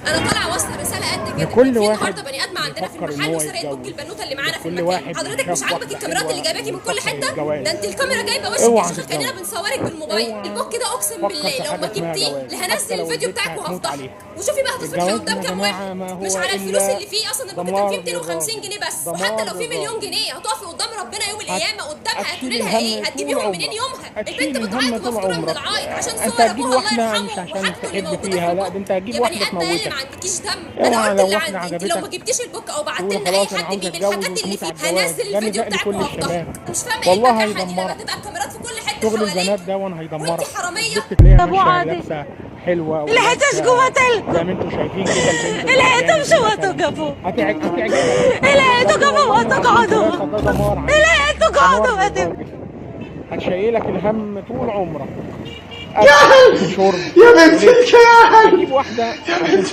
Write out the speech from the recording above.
انا طالعه اوصل رساله قد كده. لكل في واحد النهارده بني ادم عندنا في بيفكر المحل إن هو وسرقت بوك يتجوز. البنوته اللي معانا في لكل واحد المكان. حضرتك مش شاف عاجبك واحدة الكاميرات اللي حلوة جايباكي من كل وفكر حته؟ الجواز. ده انت الكاميرا جايبه وشك اوعى يا شيخه كاننا تتجوز. بنصورك بالموبايل. اوعى البوك ده اقسم تفكر بالله في لو حاجة ما اسمها جبتيه جواز، حتى لهنزل لو الفيديو البنت بتاعك هتموت وهفضحك. عليها. وشوفي بقى هتتفتحي الجواز قدام يا كام جماعة واحد. ما هو مش على الفلوس إلا اللي فيه اصلا. البوك كان دمار فيه 250 للراجل. جنيه بس. دمار وحتى لو فيه مليون للراجل. جنيه هتقفي قدام ربنا يوم القيامه قدامها هتشيل هتقولي لها ايه؟ الهم طول هتجيبيهم منين عمرك. يومها؟ هتشيل البنت الهم بتعيط طول ومفطوره من عمرك. العيط عشان انت صور هتجيب ابوها الله واحدة مش يرحمه عشان وحاجته اللي تحب موجوده في فيها، لا البوك. ده انت هتجيب يا واحدة بني ادم اللي تموتك. ما عندكيش دم. ده انا اوعى قلت لو اللي واحدة عندي. انت لو ما عجبتك جبتيش البوك او بعت تقولي لنا اي خلاص انا حد عاوز اتجوز بالحاجات اللي وتموت فيه على الجواز. هنزل ده الفيديو نزق بتاعك لكل وهفضحك. الشباب. مش فاهمه ايه والله البجاحه دي لما هيدمرك. تبقى الكاميرات في كل حته شغل حواليك. البنات ده وانت هيدمرك. حراميه. البنت تلاقيها ابو ماشية عادي لابسة حلوة الهتش جوه ولابسة زي ما انتم شايفين كده البنت الهيتم شو مثلا توقفوا هتعجبك. الهيتوا قفوا وتقعدوا ده دمار عليك. الهيتوا دمار قعدوا للراجل. هتشيلك الهم طول عمرك. اكل شرب يا بنت ولبس. الكلب هتجيب واحدة عشان